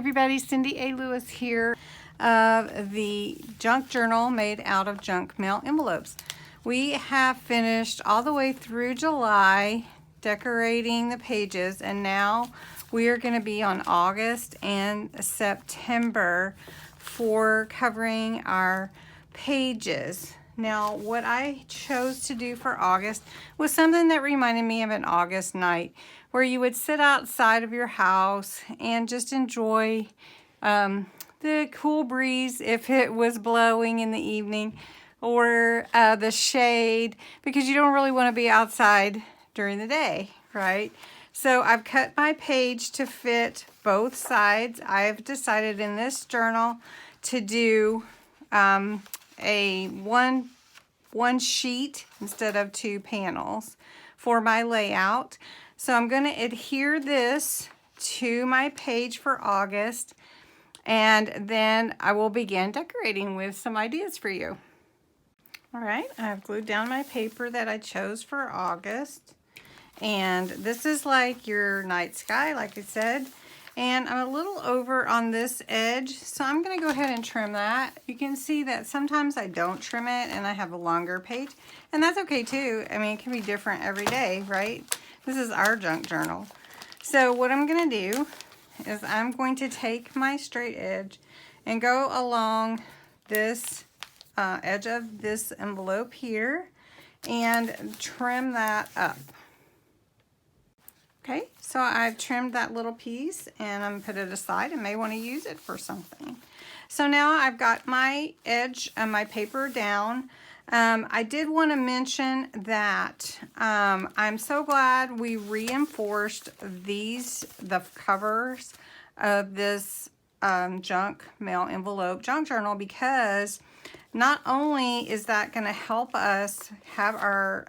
everybody, Cindy A. Lewis here of the junk journal made out of junk mail envelopes. We have finished all the way through July decorating the pages, and now we are going to be on August and September for covering our pages. Now, what I chose to do for August was something that reminded me of an August night where you would sit outside of your house and just enjoy the cool breeze if it was blowing in the evening, or the shade, because you don't really want to be outside during the day, right? So I've cut my page to fit both sides. I've decided in this journal to do a one sheet instead of 2 panels for my layout. So I'm going to adhere this to my page for August, and then I will begin decorating with some ideas for you. All right, I've glued down my paper that I chose for August, and this is like your night sky, like I said. And I'm a little over on this edge, so I'm going to go ahead and trim that. You can see that sometimes I don't trim it and I have a longer page, and that's okay too. I mean, it can be different every day, right? This is our junk journal. So what I'm going to do is I'm going to take my straight edge and go along this edge of this envelope here and trim that up. Okay, so I've trimmed that little piece and I'm put it aside. I may want to use it for something. So now I've got my edge of my paper down. I did want to mention that I'm so glad we reinforced the covers of this junk mail envelope junk journal, because not only is that going to help us have our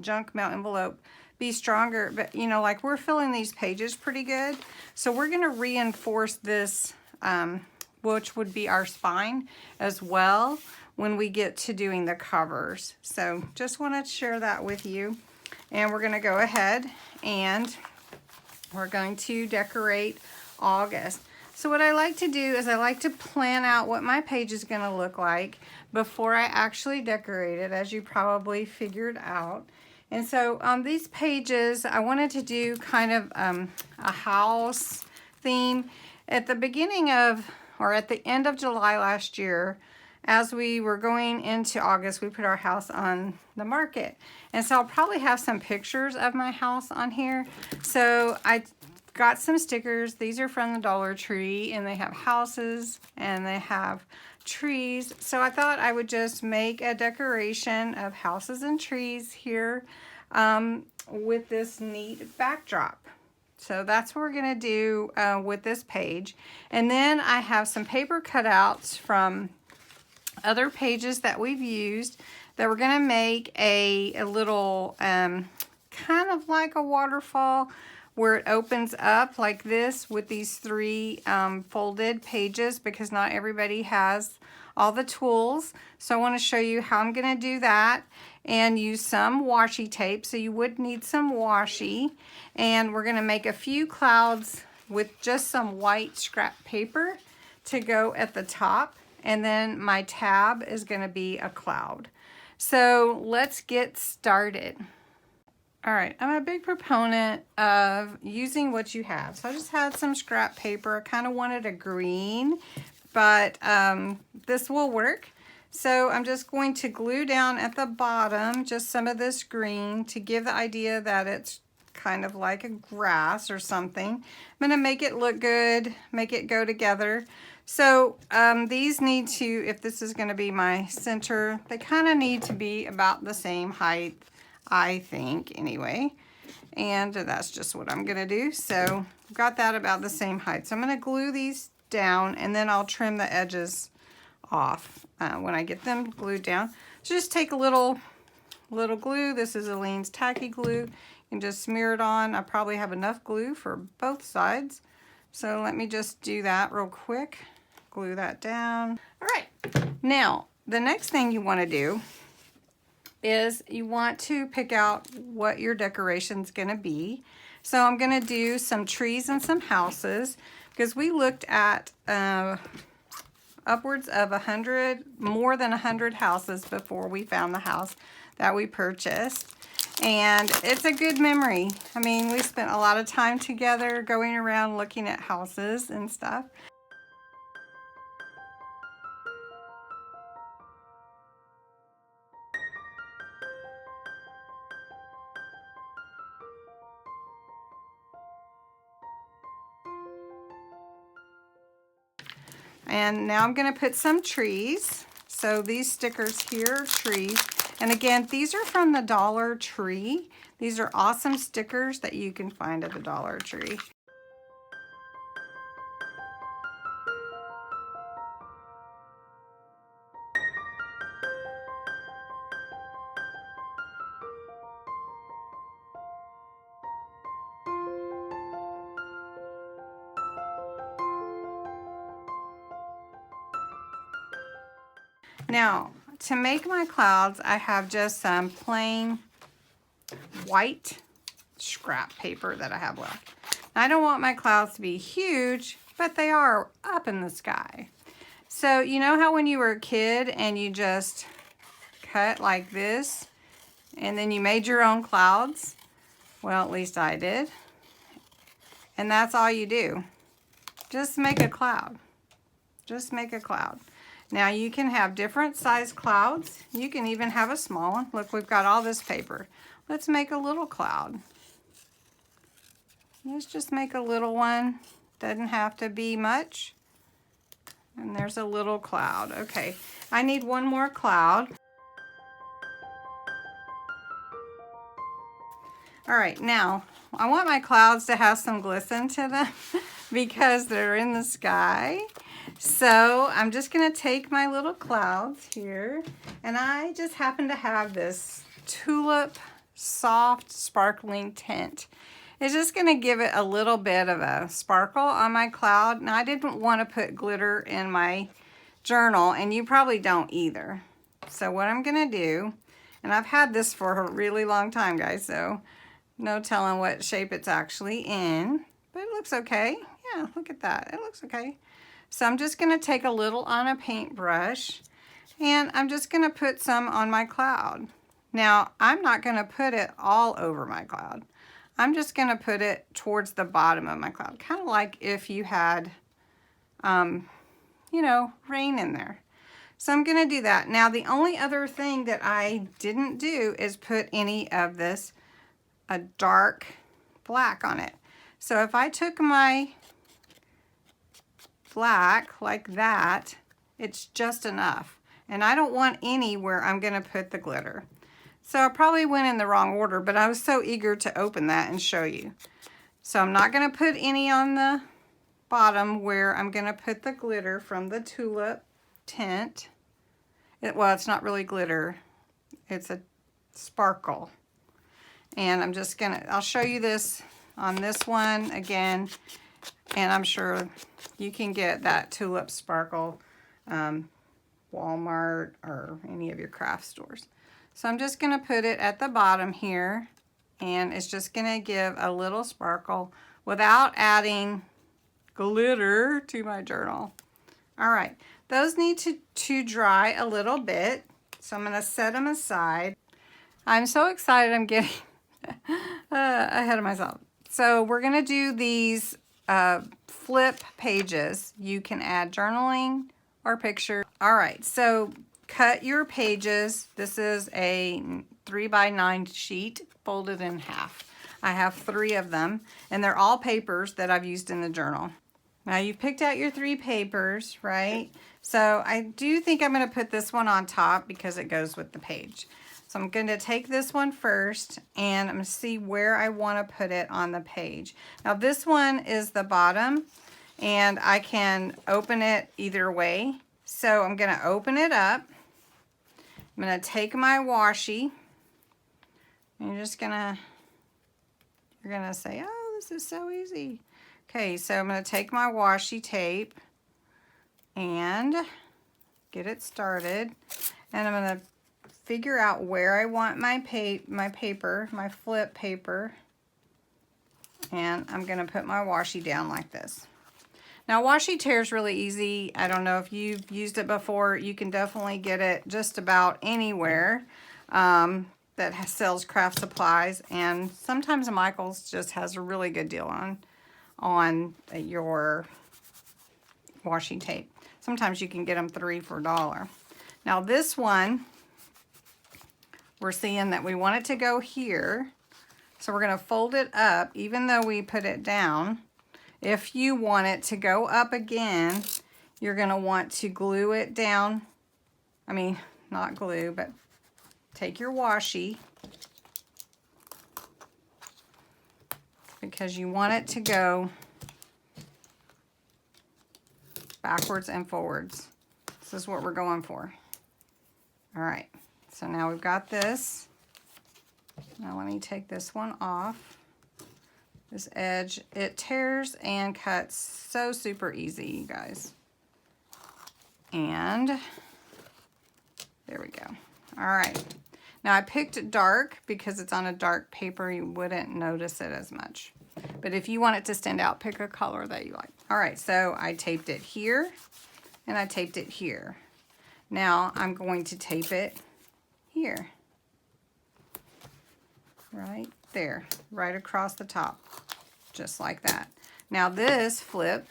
junk mail envelope be stronger, but you know, like, we're filling these pages pretty good, so we're going to reinforce this, which would be our spine as well when we get to doing the covers. So just want to share that with you. And we're going to go ahead and we're going to decorate August. So what I like to do is I like to plan out what my page is going to look like before I actually decorate it, as you probably figured out. And so on these pages, I wanted to do kind of a house theme. At the beginning of, or at the end of July last year, as we were going into August, we put our house on the market. And so I'll probably have some pictures of my house on here. So I got some stickers. These are from the Dollar Tree, and they have houses and they have trees. So I thought I would just make a decoration of houses and trees here with this neat backdrop. So that's what we're going to do with this page. And then I have some paper cutouts from other pages that we've used that we're going to make a little kind of like a waterfall, where it opens up like this with these 3 folded pages, because not everybody has all the tools. So I want to show you how I'm going to do that, and use some washi tape. So you would need some washi, and we're going to make a few clouds with just some white scrap paper to go at the top, and then my tab is going to be a cloud. So let's get started. All right, I'm a big proponent of using what you have. So I just had some scrap paper. I kind of wanted a green, but this will work. So I'm just going to glue down at the bottom just some of this green to give the idea that it's kind of like a grass or something. I'm going to make it look good, make it go together. So these need to, if this is going to be my center, they kind of need to be about the same height, I think, anyway. And that's just what I'm going to do. So I've got that about the same height. So I'm going to glue these down, and then I'll trim the edges off when I get them glued down. So just take a little glue. This is Aleene's tacky glue. You can just smear it on. I probably have enough glue for both sides. So let me just do that real quick. Glue that down. All right. Now, the next thing you want to do is you want to pick out what your decoration's going to be. So I'm going to do some trees and some houses, because we looked at upwards of 100, more than 100 houses before we found the house that we purchased. And it's a good memory. I mean, we spent a lot of time together going around looking at houses and stuff. And now I'm going to put some trees. So these stickers here are trees. And again, these are from the Dollar Tree. These are awesome stickers that you can find at the Dollar Tree. Now, to make my clouds, I have just some plain white scrap paper that I have left. I don't want my clouds to be huge, but they are up in the sky. So you know how when you were a kid and you just cut like this and then you made your own clouds? Well, at least I did. And that's all you do. Just make a cloud. Just make a cloud. Now you can have different size clouds. You can even have a small one. Look, we've got all this paper. Let's make a little cloud. Let's just make a little one. Doesn't have to be much. And there's a little cloud. Okay, I need one more cloud. All right, now I want my clouds to have some glisten to them because they're in the sky. So I'm just gonna take my little clouds here, and I just happen to have this tulip soft sparkling tint. It's just gonna give it a little bit of a sparkle on my cloud. Now I didn't want to put glitter in my journal, and you probably don't either. So what I'm gonna do, and I've had this for a really long time, guys, so no telling what shape it's actually in, but it looks okay. Yeah, look at that, it looks okay. So I'm just gonna take a little on a paintbrush, and I'm just gonna put some on my cloud. Now, I'm not gonna put it all over my cloud. I'm just gonna put it towards the bottom of my cloud, kind of like if you had, you know, rain in there. So I'm gonna do that. Now, the only other thing that I didn't do is put any of this, a dark black on it. So if I took my black like that, it's just enough. And I don't want any where I'm gonna put the glitter. So I probably went in the wrong order, but I was so eager to open that and show you. So I'm not gonna put any on the bottom where I'm gonna put the glitter from the tulip tint. Well, it's not really glitter, it's a sparkle. And I'm just gonna, I'll show you this on this one again, and I'm sure you can get that tulip sparkle Walmart or any of your craft stores. So I'm just gonna put it at the bottom here, and it's just gonna give a little sparkle without adding glitter to my journal. All right, those need to dry a little bit, so I'm gonna set them aside. I'm so excited, I'm getting ahead of myself. So we're gonna do these flip pages. You can add journaling or picture. All right, so cut your pages. This is a 3x9 sheet folded in half. I have 3 of them, and they're all papers that I've used in the journal. Now you've picked out your 3 papers, right? So I do think I'm gonna put this one on top because it goes with the page. So I'm going to take this one first, and I'm going to see where I want to put it on the page. Now this one is the bottom, and I can open it either way. So I'm going to open it up. I'm going to take my washi, and you're going to say, oh, this is so easy. Okay, so I'm going to take my washi tape and get it started, and I'm going to figure out where I want my paper, my flip paper, and I'm gonna put my washi down like this. Now washi tear is really easy. I don't know if you've used it before. You can definitely get it just about anywhere that sells craft supplies, and sometimes Michael's just has a really good deal on your washi tape. Sometimes you can get them 3 for $1. Now this one, we're seeing that we want it to go here. So we're going to fold it up, even though we put it down. If you want it to go up again, you're going to want to glue it down. I mean, not glue, but take your washi, because you want it to go backwards and forwards. This is what we're going for. All right, so now we've got this. Now let me take this one off. This edge, it tears and cuts so super easy, you guys. And there we go. All right. Now I picked dark because it's on a dark paper. You wouldn't notice it as much. But if you want it to stand out, pick a color that you like. All right, so I taped it here and I taped it here. Now I'm going to tape it here. Right there, right across the top, just like that. Now this flip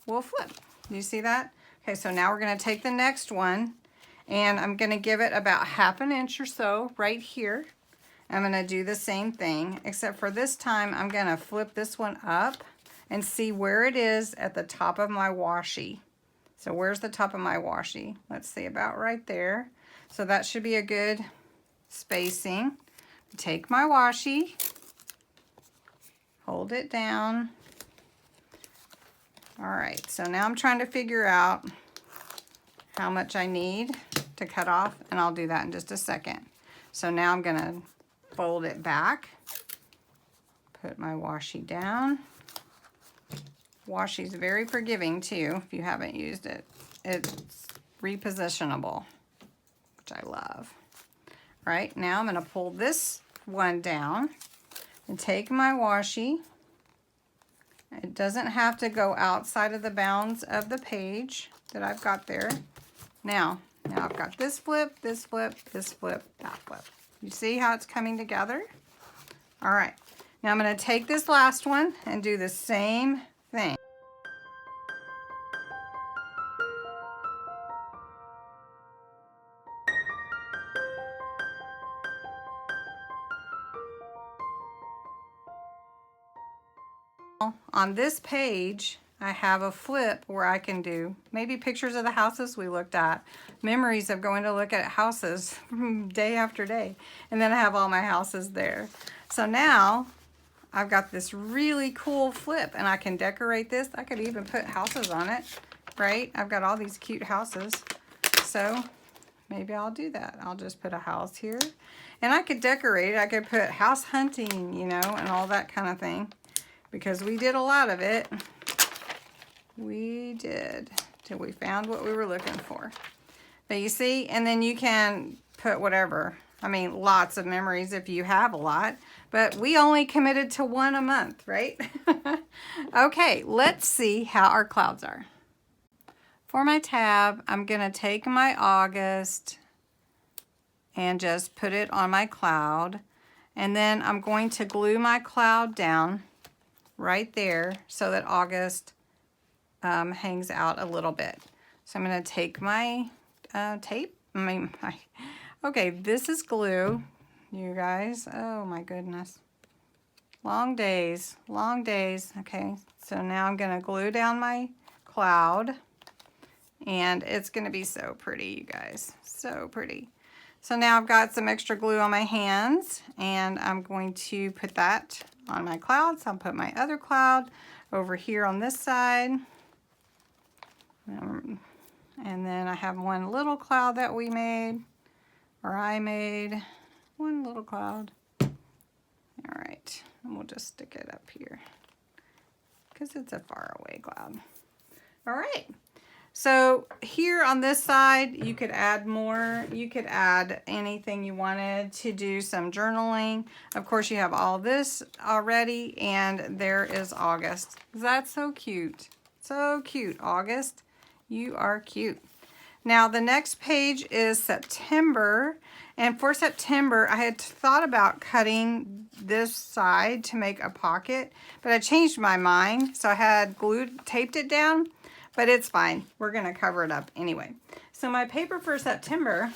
will flip. Do you see that? Okay, so now we're going to take the next one, and I'm going to give it about 1/2 inch or so right here. I'm going to do the same thing, except for this time I'm going to flip this one up and see where it is at the top of my washi. So where's the top of my washi? Let's see, about right there. So that should be a good spacing. Take my washi, hold it down. All right, so now I'm trying to figure out how much I need to cut off, and I'll do that in just a second. So now I'm gonna fold it back, put my washi down. Washi's very forgiving too if you haven't used it. It's repositionable, which I love. Right, now I'm gonna pull this one down and take my washi. It doesn't have to go outside of the bounds of the page that I've got there. Now I've got this flip, this flip, this flip, that flip. You see how it's coming together? All right, now I'm going to take this last one and do the same thing. On this page, I have a flip where I can do maybe pictures of the houses we looked at, memories of going to look at houses day after day, and then I have all my houses there. So now I've got this really cool flip, and I can decorate this. I could even put houses on it, right? I've got all these cute houses, so maybe I'll do that. I'll just put a house here, and I could decorate it. I could put house hunting, you know, and all that kind of thing, because we did a lot of it. We did till we found what we were looking for. But you see, and then you can put whatever. I mean, lots of memories if you have a lot, but we only committed to 1 a month, right? Okay, let's see how our clouds are. For my tab, I'm gonna take my August and just put it on my cloud. And then I'm going to glue my cloud down right there so that August hangs out a little bit. So I'm going to take my tape. Okay, this is glue, you guys. Oh my goodness. Long days, long days. Okay, so now I'm going to glue down my cloud, and it's going to be so pretty, you guys. So pretty. So now I've got some extra glue on my hands, and I'm going to put that on my cloud. So I'll put my other cloud over here on this side. And then I have one little cloud that we made, or I made, one little cloud. All right, and we'll just stick it up here because it's a far away cloud. All right, so here on this side, you could add more. You could add anything you wanted to do some journaling. Of course, you have all this already, and there is August. That's so cute. So cute, August. You are cute. Now the next page is September, and for September I had thought about cutting this side to make a pocket, but I changed my mind, so I had taped it down, but it's fine. We're gonna cover it up anyway. So my paper for September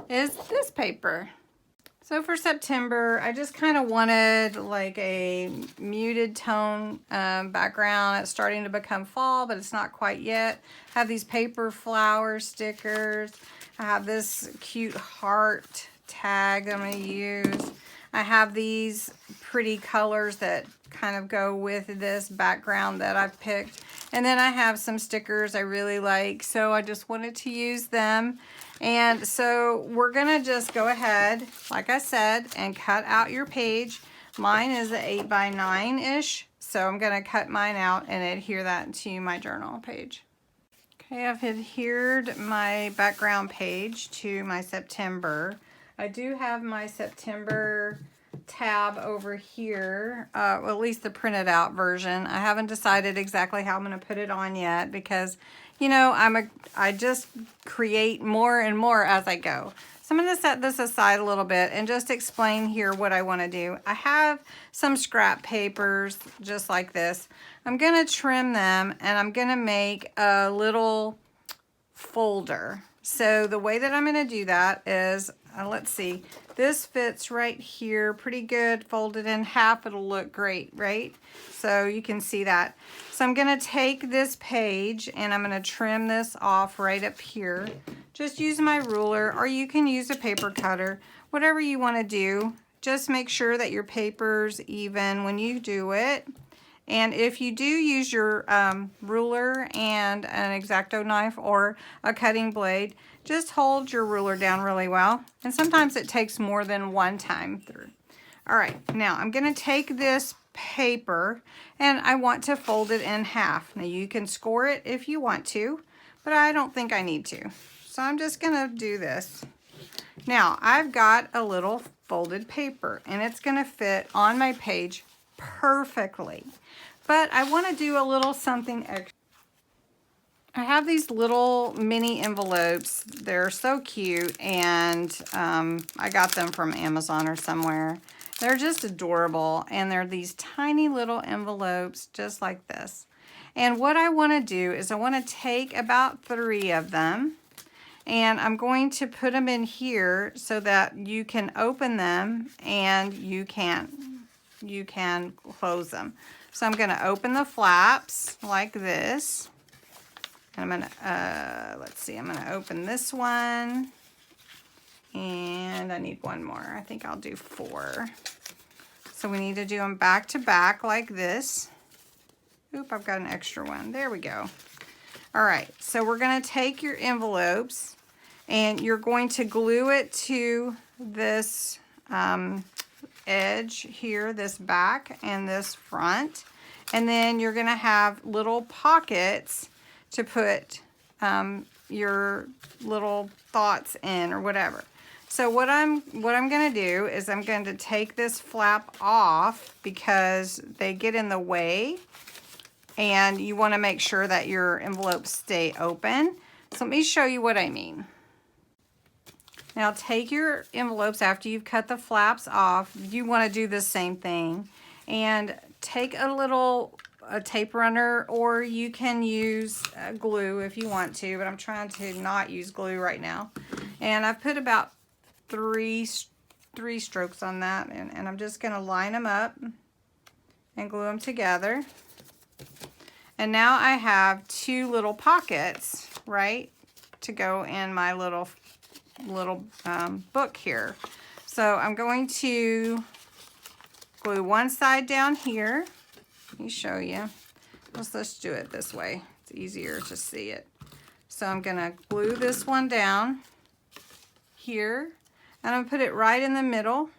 is this paper. So for September, I just kind of wanted like a muted tone background. It's starting to become fall, but it's not quite yet. I have these paper flower stickers. I have this cute heart tag I'm going to use. I have these pretty colors that kind of go with this background that I've picked. And then I have some stickers I really like, so I just wanted to use them. And so we're gonna just go ahead, like I said, and cut out your page. Mine is an 8 by 9-ish, so I'm gonna cut mine out and adhere that to my journal page. Okay, I've adhered my background page to my September. I do have my September tab over here, well, at least the printed out version. I haven't decided exactly how I'm going to put it on yet because, you know, I just create more and more as I go. So I'm going to set this aside a little bit and just explain here what I want to do. I have some scrap papers just like this. I'm going to trim them and I'm going to make a little folder. So the way that I'm going to do that is, let's see, this fits right here pretty good. Folded in half, it'll look great, right? So you can see that. So I'm going to take this page and I'm going to trim this off right up here. Just use my ruler, or you can use a paper cutter, whatever you want to do. Just make sure that your paper's even when you do it. And if you do use your ruler and an X-Acto knife or a cutting blade, just hold your ruler down really well. And sometimes it takes more than one time through. All right, now I'm going to take this paper and I want to fold it in half. Now you can score it if you want to, but I don't think I need to. So I'm just going to do this. Now I've got a little folded paper and it's going to fit on my page perfectly. But I want to do a little something extra. I have these little mini envelopes. They're so cute, and I got them from Amazon or somewhere. They're just adorable, and they're these tiny little envelopes just like this. And what I want to do is I want to take about 3 of them, and I'm going to put them in here so that you can open them and you can close them. So I'm going to open the flaps like this. And I'm going to, let's see, I'm going to open this one. And I need one more. I think I'll do 4. So we need to do them back to back like this. Oop, I've got an extra one. There we go. All right, so we're going to take your envelopes and you're going to glue it to this edge here, this back and this front, and then you're going to have little pockets to put your little thoughts in or whatever. So what I'm going to do is I'm going to take this flap off because they get in the way, and you want to make sure that your envelopes stay open. So let me show you what I mean. Now take your envelopes after you've cut the flaps off. You want to do the same thing. And take a tape runner, or you can use glue if you want to, but I'm trying to not use glue right now. And I've put about three strokes on that, and I'm just going to line them up and glue them together. And now I have 2 little pockets, right, to go in my little book here. So I'm going to glue one side down here. Let me show you. Let's do it this way. It's easier to see it. So I'm going to glue this one down here, and I'm going to put it right in the middle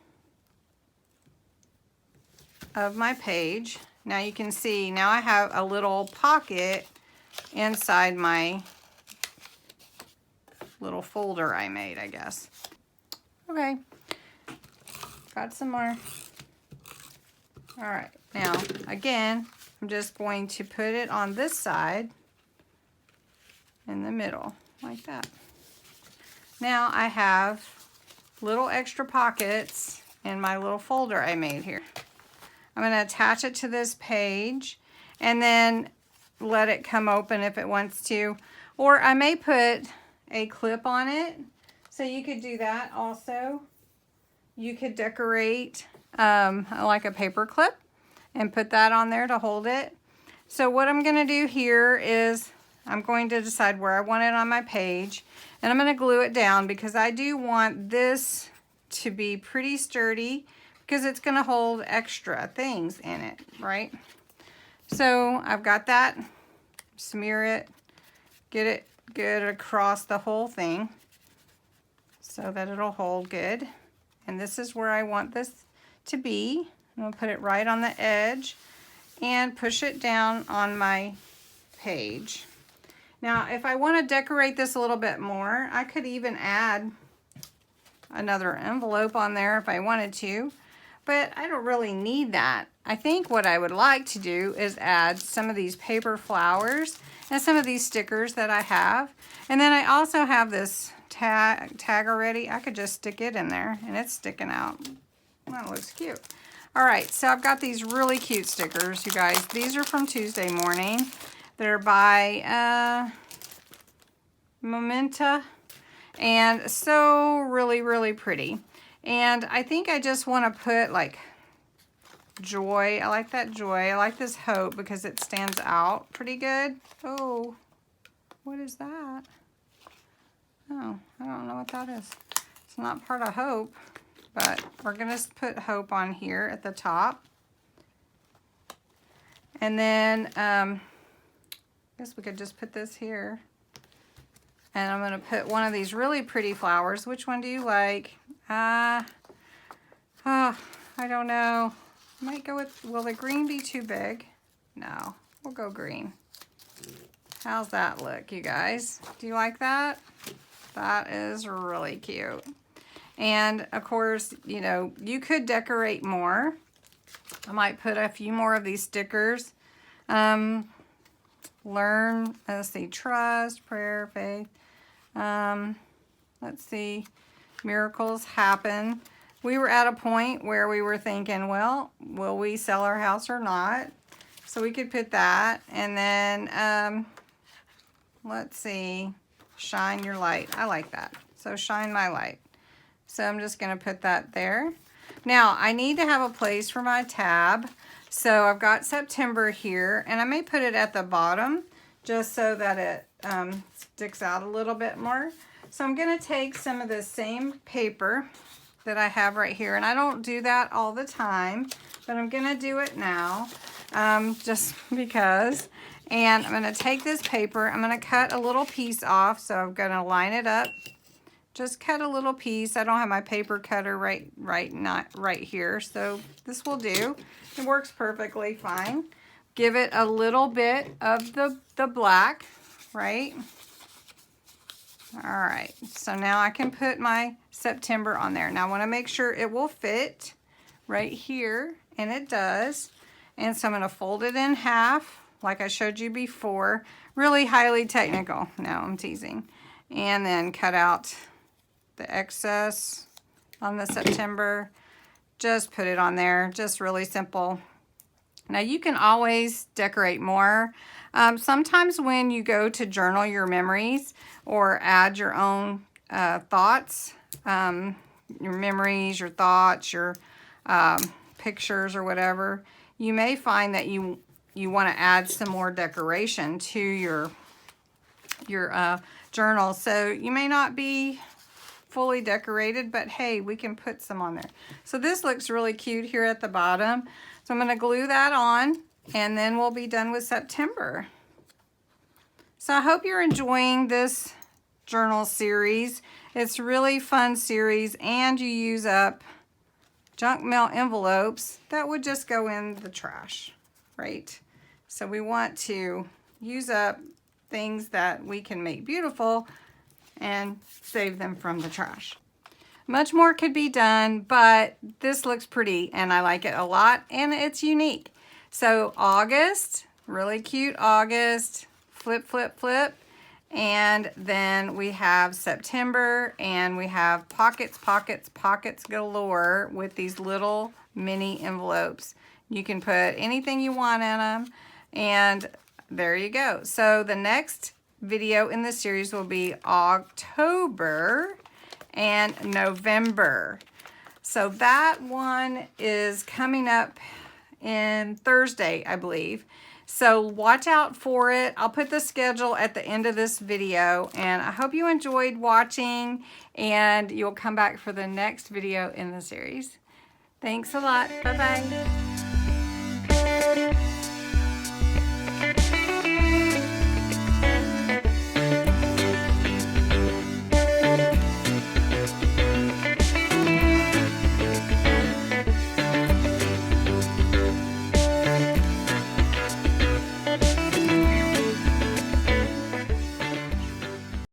of my page. Now you can see, now I have a little pocket inside my little folder I made, I guess. Okay, got some more. All right, now again, I'm just going to put it on this side in the middle, like that. Now I have little extra pockets in my little folder I made here. I'm going to attach it to this page and then let it come open if it wants to. Or I may put a clip on it, so you could do that also. You could decorate like a paper clip and put that on there to hold it. So what I'm going to do here is I'm going to decide where I want it on my page, and I'm going to glue it down because I do want this to be pretty sturdy because it's going to hold extra things in it, right? So I've got that. Smear it, get it good across the whole thing so that it'll hold good. And this is where I want this to be. I'm going to put it right on the edge and push it down on my page. Now, if I want to decorate this a little bit more, I could even add another envelope on there if I wanted to, but I don't really need that. I think what I would like to do is add some of these paper flowers and some of these stickers that I have. And then I also have this tag already. I could just stick it in there and it's sticking out. That looks cute. All right, so I've got these really cute stickers, you guys. These are from Tuesday Morning. They're by Momenta, and so really pretty. And I think I just want to put like joy. I like that joy. I like this hope because it stands out pretty good. Oh, what is that? Oh, I don't know what that is. It's not part of hope, but we're going to put hope on here at the top. And then I guess we could just put this here. And I'm going to put one of these really pretty flowers. Which one do you like? I don't know. I might go with, will the green be too big? No, we'll go green. How's that look, you guys? Do you like that? That is really cute. And of course, you know, you could decorate more. I might put a few more of these stickers. Learn, let's see, trust, prayer, faith. Let's see, miracles happen. We were at a point where we were thinking, well, will we sell our house or not? So we could put that. And then, let's see, shine your light. I like that. So shine my light. So I'm just going to put that there. Now, I need to have a place for my tab. So I've got September here, and I may put it at the bottom just so that it sticks out a little bit more. So I'm going to take some of the same paper that I have right here, and I don't do that all the time, but I'm going to do it now just because. And I'm going to take this paper, I'm going to cut a little piece off, so I'm going to line it up. Just cut a little piece. I don't have my paper cutter not right here, so this will do. It works perfectly fine. Give it a little bit of the black, right? All right, so now I can put my September on there. Now I want to make sure it will fit right here, and it does. And so I'm going to fold it in half, like I showed you before. Really highly technical. No, I'm teasing. And then cut out the excess on the September. Just put it on there. Just really simple. Now you can always decorate more. Sometimes when you go to journal your memories or add your own thoughts, your memories, your thoughts, your pictures or whatever, you may find that you want to add some more decoration to your journal. So you may not be fully decorated, but hey, we can put some on there. So this looks really cute here at the bottom. So I'm going to glue that on, and then we'll be done with September. So I hope you're enjoying this journal series. It's a really fun series, and you use up junk mail envelopes that would just go in the trash, right? So we want to use up things that we can make beautiful and save them from the trash. Much more could be done, but this looks pretty and I like it a lot and it's unique. So August, really cute August, flip, flip, flip. And then we have September, and we have pockets, pockets, pockets galore with these little mini envelopes. You can put anything you want in them, and there you go. So the next video in this series will be October and November. So that one is coming up in Thursday, I believe. So watch out for it. I'll put the schedule at the end of this video, and I hope you enjoyed watching, and you'll come back for the next video in the series. Thanks a lot. Bye-bye.